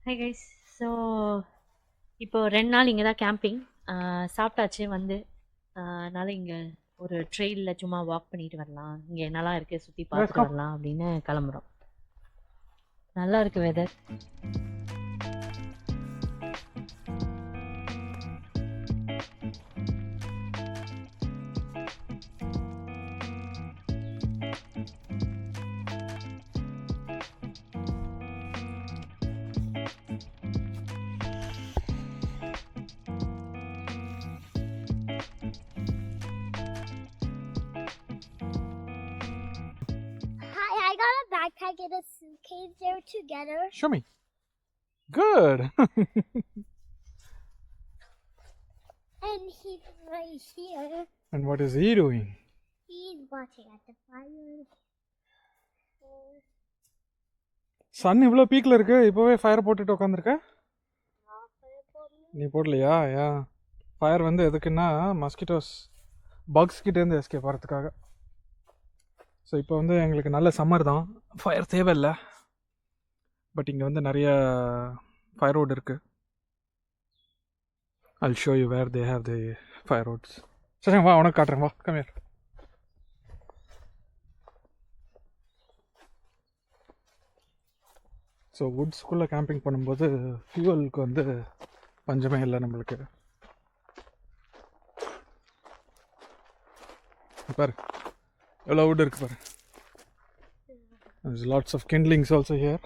Hi guys. So இப்போ 2 நாள் இங்கே தான் கேம்பிங். சாப்பிட்டாச்சு வந்து. அதனால இங்கே ஒரு ட்ரெயிலில் சும்மா வாக் பண்ணிட்டு வரலாம், இங்கே நல்லா இருக்குது சுற்றி Let's பார்த்துட்டு go. வரலாம் அப்படின்னு கிளம்புறோம். நல்லா இருக்குது weather. Hi, I got a backpack and a suitcase. They're together. Show me. Good. And he's right here. And what is he doing? He's watching at the fire. Sun இவ்வளோ பீக்கில் இருக்கு, இப்போவே ஃபயர் போட்டுட்டு உட்காந்துருக்க. நீ போடலையா? யா, ஃபயர் வந்து எதுக்குன்னா மஸ்கிட்டோஸ் பக்ஸ் கிட்டேருந்து எஸ்கேப் ஆகிறதுக்காக. ஸோ இப்போ வந்து எங்களுக்கு நல்ல சம்மர் தான், ஃபயர் தேவையில்லை. பட் இங்கே வந்து நிறைய ஃபயர் ரோடு இருக்குது. I'll show you where they have the fire roads. சரி வா, உனக்கு காட்டுறேன், வா, come here. ஸோ வுட்ஸ்குள்ளே கேம்பிங் பண்ணும்போது ஃபியூவலுக்கு வந்து பஞ்சமே இல்லை நம்மளுக்கு. பாரு எவ்வளோ வுட் இருக்குது பாரு. There's lots of kindlings also here.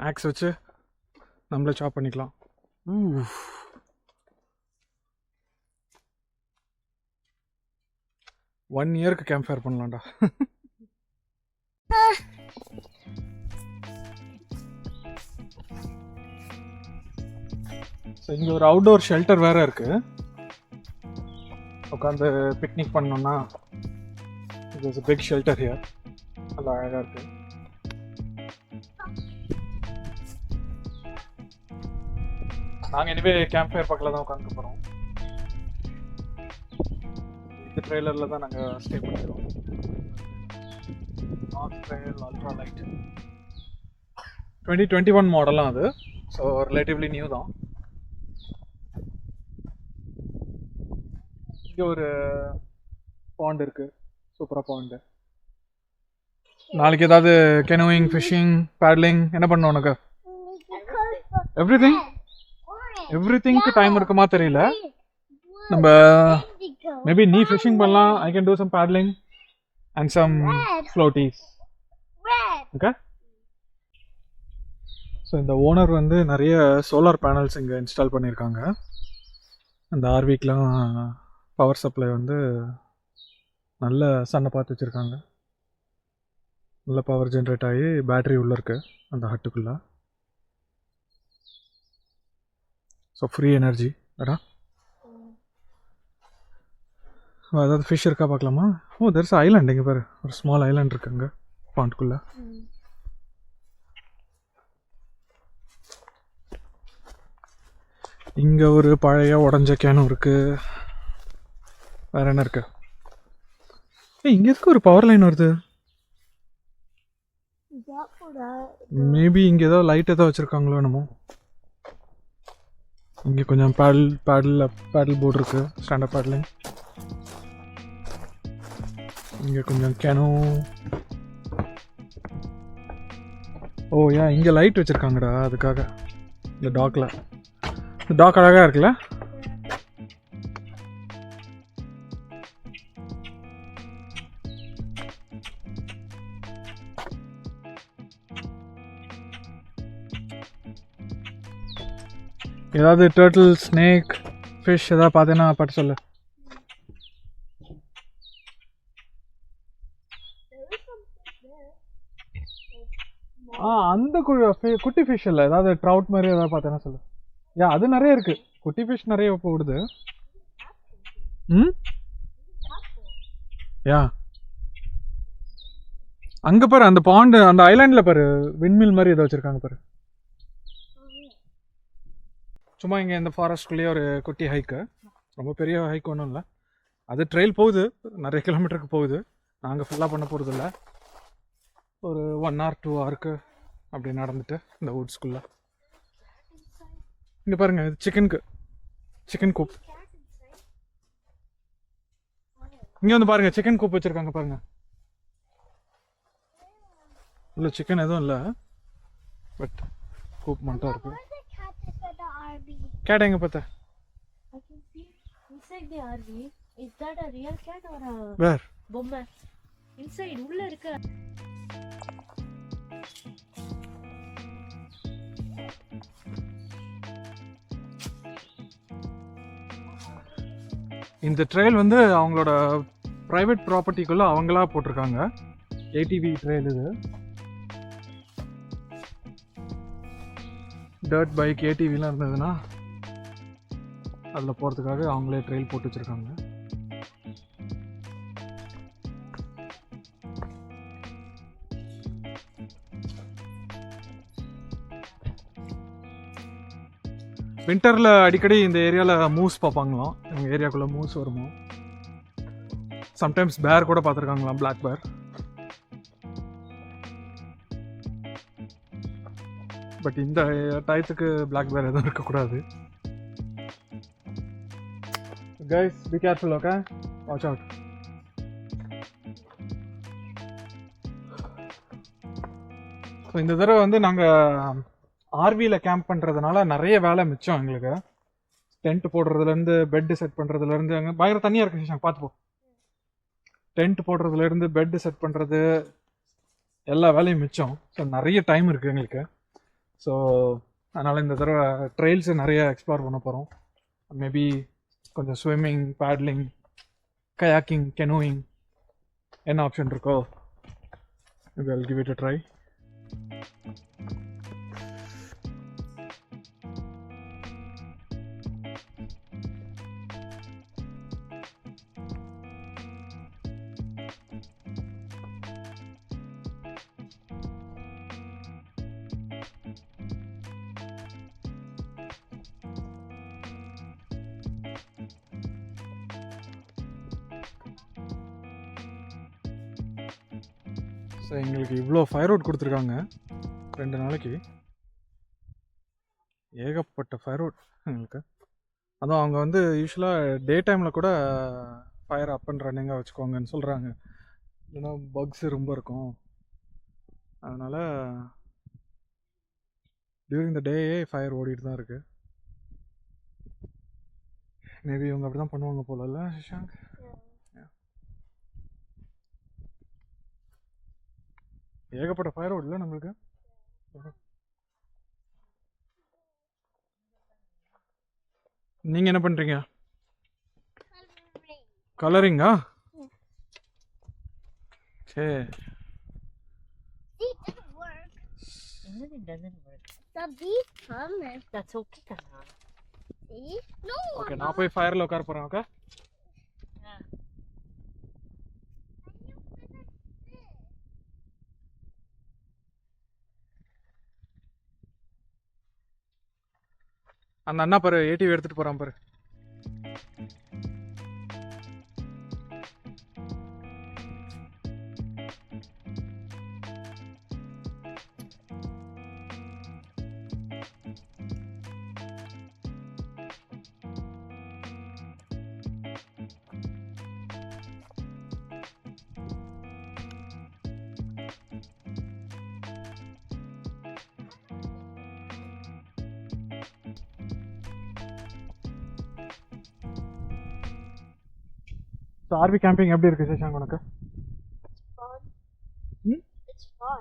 Axe வச்சு நம்மளே சாப் பண்ணிக்கலாம். ஒன் இயருக்கு கேம்ப் ஃபயர் பண்ணலாம்டா. ஸோ இங்கே ஒரு அவுட்டோர் ஷெல்டர் வேறு இருக்குது. உட்காந்து பிக்னிக் பண்ணோன்னா இது இஸ் பிக் ஷெல்டர் ஹியர். நல்லா அழகாக இருக்குது. நாங்கள் இனிமே கேம்ப் ஃபயர் பக்கத்தில் தான் உட்காந்து போகிறோம். இந்த ட்ரெய்லரில் தான் நாங்கள் ஸ்டே பண்ணிக்கிறோம். நார்த் ட்ரெயில் அல்ட்ரா லைட் 2021 மாடலாம் அது. ஸோ ரிலேட்டிவ்லி நியூ தான். இங்கே ஒரு பாண்ட் இருக்குது, சூப்பராக பாண்டு. நாளைக்கு ஏதாவது கெனோயிங், ஃபிஷிங், பேட்லிங் என்ன பண்ணணும் உனக்கு? எவ்ரிதிங்க்கு டைம் இருக்குமா தெரியல. நம்ம மேபி நீ ஃபிஷிங் பண்ணலாம், I can do some paddling and some floaties. Okay. So இந்த ஓனர் வந்து நிறைய சோலார் பேனல்ஸ் இங்கே இன்ஸ்டால் பண்ணியிருக்காங்க. அந்த ஆர்விக்கெலாம் பவர் சப்ளை வந்து நல்ல சன்னை பார்த்து வச்சுருக்காங்க. நல்ல பவர் ஜென்ரேட் ஆகி பேட்ரி உள்ளே இருக்குது அந்த ஹட்டுக்குள்ளே. ஸோ ஃப்ரீ எனர்ஜி வேறா. அதாவது ஃபிஷ் இருக்கா பார்க்கலாமா? ஓ, தெர்ஸ் ஐலாண்ட். இங்கே பாரு, ஒரு ஸ்மால் ஐலாண்ட் இருக்கு அங்கே பாண்ட்குள்ளே. இங்கே ஒரு பழைய உடஞ்ச கேனும் இருக்குது. வேறு என்ன இருக்கு? இங்கே இருக்கு ஒரு பவர் லைன் வருது. மேபி இங்கே ஏதோ லைட் ஏதோ வச்சுருக்காங்களோ என்னமோ. இங்கே கொஞ்சம் பேடல் போர்டு இருக்குது, ஸ்டாண்டப் பேடலிங். இங்கே கொஞ்சம் கேனோ. ஓ யா, இங்கே லைட் வச்சுருக்காங்கடா அதுக்காக. இந்த டாக்கில், இந்த டாக் அழகாக இருக்குல்ல. ஏதாவது டர்ட்டில், ஸ்னேக், ஃபிஷ் ஏதாவது பார்த்தேன்னா பார்த்து சொல்லு. அந்த குட்டி ஃபிஷ் இல்லை, ஏதாவது ட்ரவுட் மாதிரி ஏதாவது பார்த்தேன்னா சொல்லு. யா, அது நிறைய இருக்கு, குட்டி ஃபிஷ் நிறைய போடுது. யா, அங்கே பாரு அந்த பாண்டு, அந்த ஐலாண்டில் பாரு விண்மில் மாதிரி ஏதோ வச்சுருக்காங்க பாரு. சும்மா இங்கே இந்த ஃபாரஸ்ட்குள்ளேயே ஒரு குட்டி ஹைக்கு, ரொம்ப பெரிய ஹைக் ஒன்றும் இல்லை. அது ட்ரெயில் போகுது, நிறைய கிலோமீட்டருக்கு போகுது. நாங்கள் ஃபுல்லாக பண்ண போகிறது இல்லை. ஒரு 1 hour 2 hourக்கு அப்படி நடந்துட்டு இந்த வுட்ஸ்குள்ளே. இங்கே பாருங்கள், இது சிக்கன் கூப். இங்கே வந்து பாருங்கள், சிக்கன் கூப் வச்சுருக்காங்க பாருங்கள். இல்லை சிக்கன் எதுவும் இல்லை, பட் கூப் மட்டும் இருக்கு. Where's the cat that's at the RV? Gate எங்கே பார்த்த? I can see inside the RV. Is that a real cat or a வேர்? பொம்மை? Inside உள்ள இருக்க. இந்த ட்ரெயில் வந்து அவங்களோட ப்ரைவேட் ப்ராப்பர்ட்டிக்குள்ளே அவங்களா போட்டிருக்காங்க. ஏடிவி ட்ரெயில் இது. டர்ட் பைக் ஏடிவிலாம் இருந்ததுன்னா அதில் போகிறதுக்காக அவங்களே ட்ரெயில் போட்டு வச்சுருக்காங்க. வின்டரில் அடிக்கடி இந்த ஏரியாவில் மூஸ் பார்ப்பாங்களாம். எங்கள் ஏரியாக்குள்ளே மூஸ் வருமோ, சம்டைம்ஸ் பேர் கூட பார்த்துருக்காங்களாம், பிளாக் பேர். பட் இந்த டயத்துக்கு பிளாக் பேர் எதுவும் இருக்கக்கூடாது. Guys be careful, okay, watch out. So இந்த தடவை வந்து நாங்கள் ஆர்வியில் கேம்ப் பண்ணுறதுனால நிறைய வேலை மிச்சம் எங்களுக்கு. டென்ட் போடுறதுலேருந்து பெட்டு செட் பண்ணுறதுலேருந்து, அங்கே பயங்கர தனியாக இருக்கு சேஷாங்க, பார்த்துப்போம். டென்ட் போடுறதுலேருந்து பெட்டு செட் பண்ணுறது எல்லா வேலையும் மிச்சம். ஸோ நிறைய டைம் இருக்குது எங்களுக்கு. ஸோ அதனால் இந்த தடவை ட்ரெயில்ஸை நிறைய எக்ஸ்ப்ளோர் பண்ண போகிறோம். மேபி கொஞ்சம் ஸ்விம்மிங், பேட்லிங், கயாக்கிங், கெனோயிங் என்ன ஆப்ஷன் இருக்கோ maybe I'll give it a try. So எங்களுக்கு இவ்வளோ ஃபயர் அவுட் கொடுத்துருக்காங்க 2 நாளைக்கு. ஏகப்பட்ட ஃபயர் அவுட் எங்களுக்கு. அதுவும் அவங்க வந்து யூஸ்வலாக டே டைமில் கூட ஃபயர் அப் அண்ட் ரன்னிங்காக வச்சுக்கோங்கன்னு சொல்கிறாங்க. இல்லைன்னா பக்ஸ் ரொம்ப இருக்கும். அதனால் டியூரிங் த டேயே ஃபயர் ஓடிட்டு தான் இருக்குது. மேபி இவங்க அப்படி தான் பண்ணுவாங்க போலல்ல சஷாங்க்? ஏகப்பட்ட ஃபயர் அவுட் இல்லை நம்மளுக்கு. நீங்கள் என்ன பண்ணுறீங்க? கலரிங்கா? சரி. See, it didn't work. It doesn't work. The bees come and That's okay, Kanna. see. No. Okay, நான் போய் ஃபயரில் உட்கார போகிறேன். ஓகே, அந்த அண்ணா பாரு ஏடிவி எடுத்துகிட்டு போகிறான் பாரு. ஸோ ஆர்வி கேம்பிங் எப்படி இருக்குது சேஷாங் உனக்கு? Fun. Hmm? It's fun.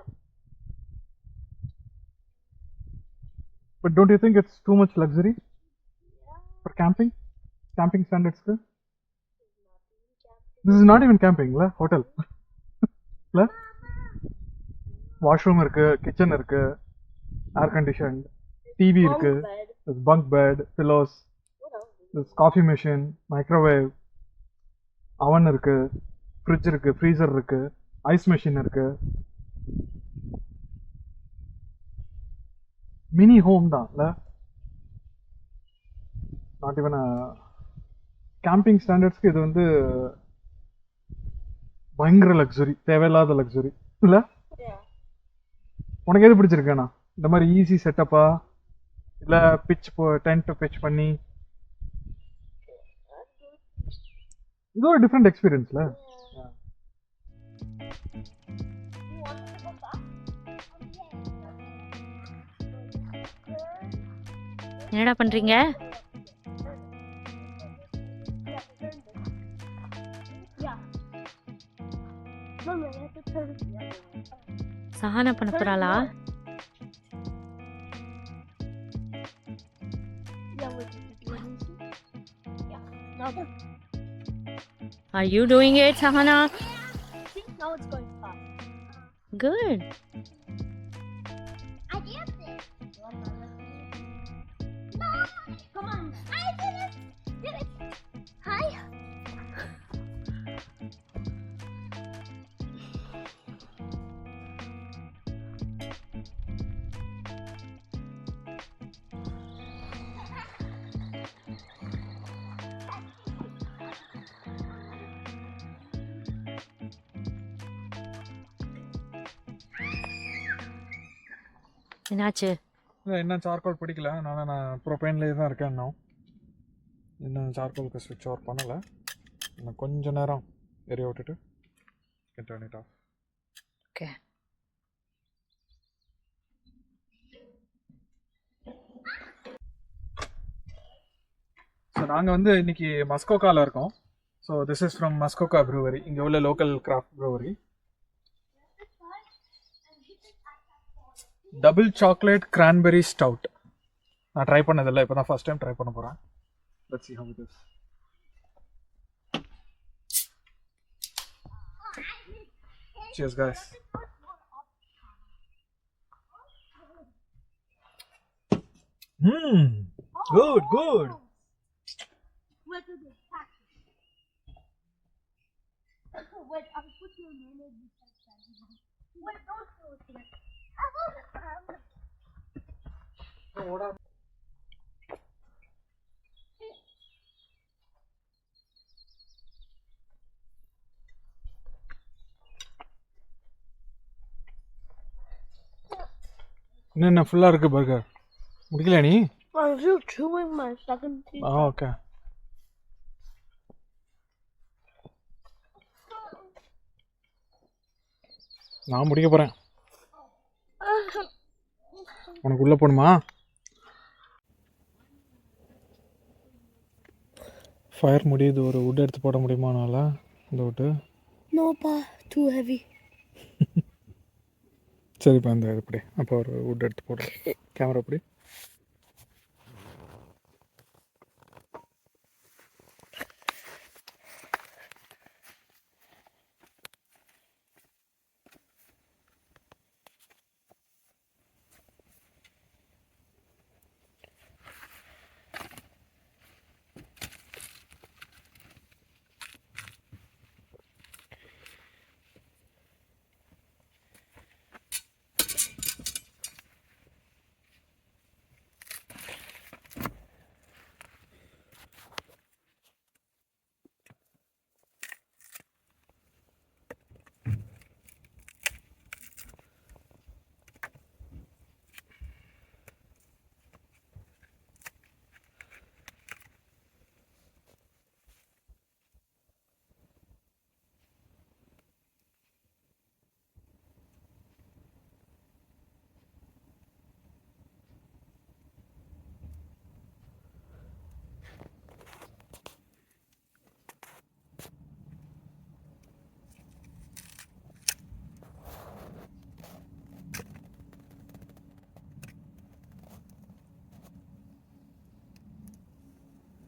But don't you think it's too much luxury for camping? Camping standards ku? This is not even camping, la hotel. La washroom irukku, kitchen irukku, air conditioned, TV irukku, Bed. there's bunk bed, pillows, What else? there's coffee machine, microwave, oven irukku, fridge irukku, freezer irukku, ice machine irukku. Mini home da la. Not even a camping standards ku idu vandu பயங்கர luxury, தேவையில்லாத luxury இல்ல? உனக்கு எது பிடிச்சிருக்கேண்ணா? இந்த மாதிரி easy செட்டப்பா இல்லை pitch tent pitch பண்ணி? இது ஒரு டிஃப்ரெண்ட் எக்ஸ்பீரியன்ஸ்ல. என்னடா பண்றீங்க? Mama, you have to turn it the other way. Sahana பண்ண போறாளா? Yeah, what did you do? Yeah. Now, Are you doing it, Sahana? see, now it's going fast. Good. I did it. No, come on. I did it. Did it. Hi. என்னாச்சு? இன்னும் charcoal பிடிக்கல. நான் ப்ரோபைன்லேயே தான் இருக்கேன். இன்னும் சார்கோலுக்கு ஸ்விட்ச் of பண்ணலை. இன்னும் கொஞ்ச நேரம் எரிய விட்டுட்டு turn it off. Okay. So நாங்கள் வந்து இன்னைக்கு மஸ்கோக்காவில் இருக்கோம். So this is from Muskoka brewery, இங்கே உள்ள local craft brewery. Double chocolate cranberry stout. நான் ட்ரை பண்ணதில்லை, இப்போ தான் ஃபர்ஸ்ட் டைம் ட்ரை பண்ண போகிறேன். Let's see how it is. Cheers guys. Good, good. What is it? Wait, I'll put your name in the section. Wait, don't do it. என்ன ஃபுல்லாக இருக்குது burger? முடிக்கல நீ? I'm still chewing my second teeth. Okay. நான் முடிக்க போகிறேன். உனக்கு உள்ளே போகணுமா? ஃபயர் முடியுது. ஒரு வுட் எடுத்து போட முடியுமானால இந்த wood? No, pa, too heavy. சரிப்பா, இந்த இது இப்படி. அப்போ ஒரு வுட் எடுத்து போடு. கேமரா இப்படி.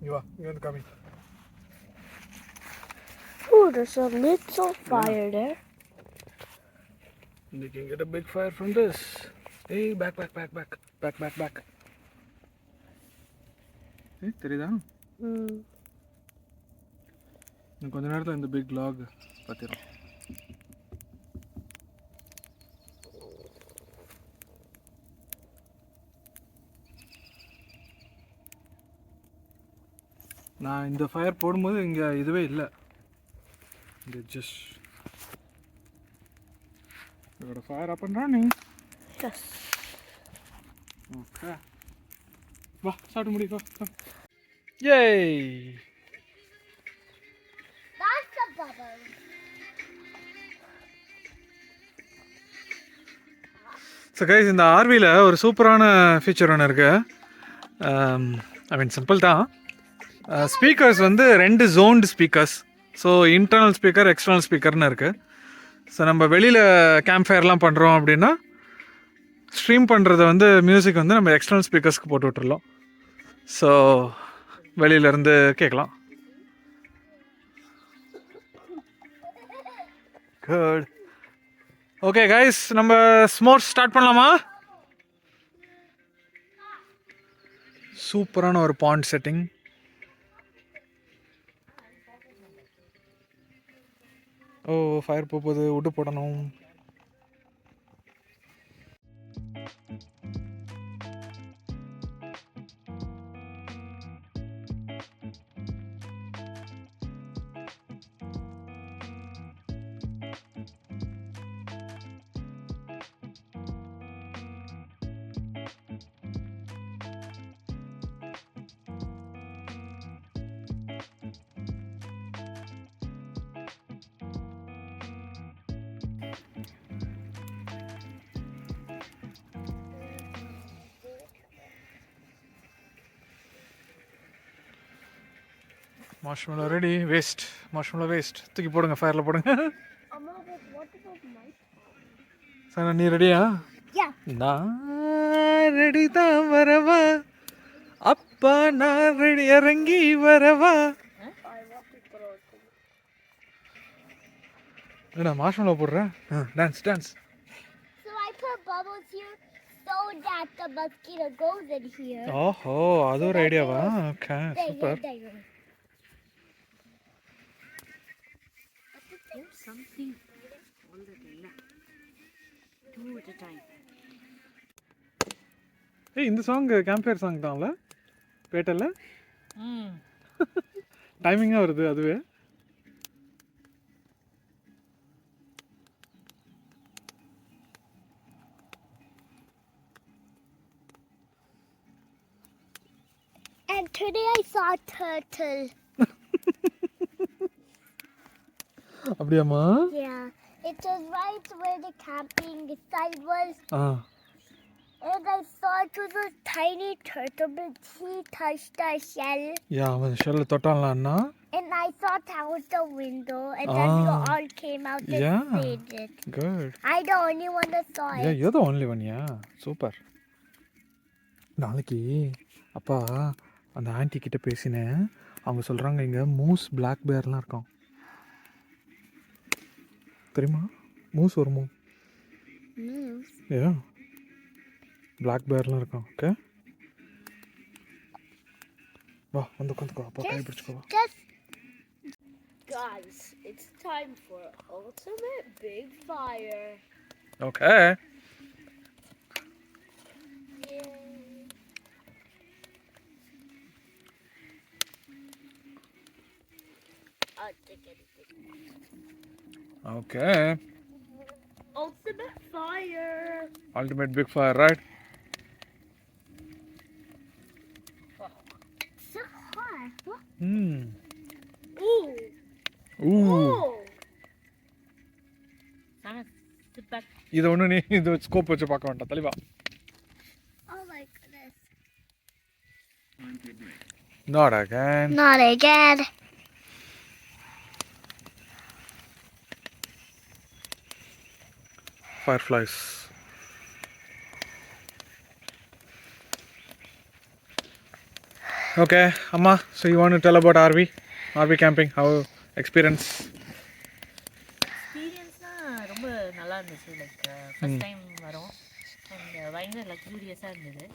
இங்கே வந்து காமி. Oh, there's a little fire there. You can get a big fire from this. Hey, back. Hey, தெரியுதா? இன்னும் கொஞ்ச நேரத்தில் இந்த பிக் லாக் பார்த்துடும். நான் இந்த ஃபயர் போடும்போது இங்கே இதுவே இல்லை. இந்த ஜஸ்ட் இதோட ஃபயர் ஆப் பண்ணுறான் நீ. speakers. ஓகே வா சாப்பிட்டு முடி வா ஏய் That's a bubble. So guys இந்த ஆர்வியில் ஒரு சூப்பரான ஃபீச்சர் ஒன்று இருக்குது. ஐ மீன் சிம்பிள் தான். ஸ்பீக்கர்ஸ் வந்து 2 ஜோன்டு speakers. So internal speaker external ஸ்பீக்கர்னு இருக்குது. ஸோ நம்ம வெளியில் கேம்ப் ஃபயர்லாம் பண்ணுறோம் அப்படின்னா ஸ்ட்ரீம் பண்ணுறத வந்து மியூசிக் வந்து நம்ம எக்ஸ்டர்னல் ஸ்பீக்கர்ஸ்க்கு போட்டு விட்டுறலாம். ஸோ வெளியிலேருந்து கேட்கலாம். குட். ஓகே கைஸ், நம்ம ஸ்மோர்ஸ் ஸ்டார்ட் பண்ணலாமா? சூப்பரான ஒரு பாண்ட் செட்டிங். ஓ ஃபயர் போகுது, உட்டு போடணும். Marshmallow ready. Waste, marshmallow waste. தூக்கி போடுங்க, ஃபயரில் போடுங்க. Amma, but what about my sir நீ ரெடியா? Yeah. நான் ரெடி தான் வரவா, அப்பா நான் ரெடி இறங்கி வரவா. என்னடா மார்ஷ்மெல்லோ போடுற? Dance dance. So I put bubbles here so that the mosquito goes in here. ஓஹோ, அது ஒரு ஐடியாவா? Okay super. There. There's something all the time. 2 at a time. ஏய் இந்த சாங் கேம்ப் ஃபயர் சாங் தான்ல பேட்டல்ல? டைமிங்காக வருது அதுவே. And today I saw a turtle. அப்படியாம்மா? Yeah. It was right where the camping site was. And I saw it was a tiny turtle, but he touched the shell. யா அவன் ஷெல்ல தொட்டான்லான்னா? And I thought that was the window. And then we all came out and Yeah. saved it. Good. I the only one that saw yeah it. You the only one. Yeah super. நாளைக்கு அப்பா அந்த anti கிட்ட பேசினேன். அவங்க சொல்கிறாங்க இங்கே mousse black பேர்லாம் இருக்கும் தெரியுமா? மூஸ் வருமோ? Moose. ஏ பிளாக் பேர்லாம் இருக்கும். ஓகே வா வந்து உட்காந்துக்கோ, அப்பா கை பிடிச்சிக்கோ. Just guys, it's time for ultimate big fire. Okay I'll take anything. Okay. Ultimate fire. Ultimate big fire right. So hot. What? Ooh. Sana, sit back. இது ஒன்று நீ இது ஸ்கோப் வச்சு பார்க்க வேண்டாம், தெளிவா. Oh my goodness. Not again. Not again. Fireflies. Okay, Amma, so you want to tell about RV camping, how experience? எக்ஸ்பீரியன்ஸ்னால் ரொம்ப நல்லா இருந்துச்சு. லைக் ஃபர்ஸ்ட் டைம் வரோம். அண்ட் பயங்கர லக்ஸூரியஸாக இருந்தது.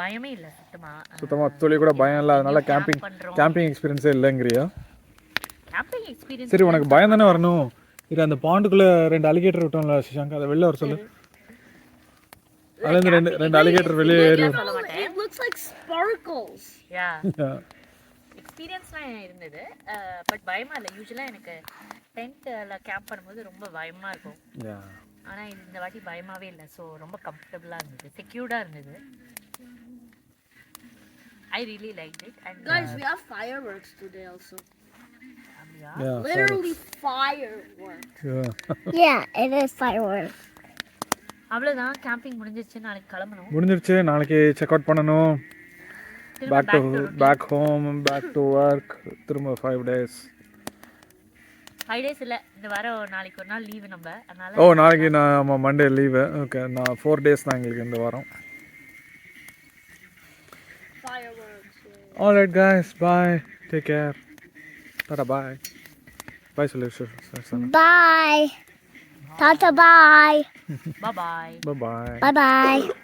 பயமே இல்லை சுத்தமாக. சுத்தமாக துளி கூட பயம் இல்லை, அதனால கேம்பிங் எக்ஸ்பீரியன்ஸே இல்லைங்கிறியா? கேம்பிங் எக்ஸ்பீரியன்ஸ் சரி, உனக்கு பயம் தானே வரணும். இது அந்த பாண்டுக்குள்ளே 2 அலிகேட்டர் விட்டோம்ல சஷாங்க், அதை வெளில வர சொல்லு. அதுலேருந்து ரெண்டு அலிகேட்டர் வெளியே ஏறி. It looks like sparkles. யா எக்ஸ்பீரியன்ஸ்லாம் இருந்தது. பட் பயமாக இல்லை. யூஸ்வலாக எனக்கு டென்ட்டில் கேம்ப் பண்ணும்போது ரொம்ப பயமாக இருக்கும். ஆனால் இந்த வாட்டி பயமாகவே இல்லை. ஸோ ரொம்ப கம்ஃபர்டபுளாக இருந்தது, செக்யூர்டாக இருந்தது. I really liked it. And Guys, we have fireworks today also. அப்படியா? Yeah, Literally fireworks. Yeah. Yeah, it is fireworks. அவ்வளோதான், கேம்பிங் முடிஞ்சிருச்சு. நாளைக்கு கிளம்பணும். முடிஞ்சிருச்சு. நாளைக்கு செக் அவுட் பண்ணணும். திரும்ப back to routine. Back home, back to work. திரும்ப 5 days. 5 days இல்லை, இந்த வாரம் நாளைக்கு ஒரு நாள் லீவு நம்ம. அதனால ஓ நாளைக்கு நான் ஆமாம் மண்டே லீவு. ஓகே, நான் 4 days தான் எங்களுக்கு இந்த வாரம். Fireworks. Alright guys, bye. Take care. Tata, bye. Bye, Solution. Bye. Tata, bye. bye bye. Bye bye. Bye bye.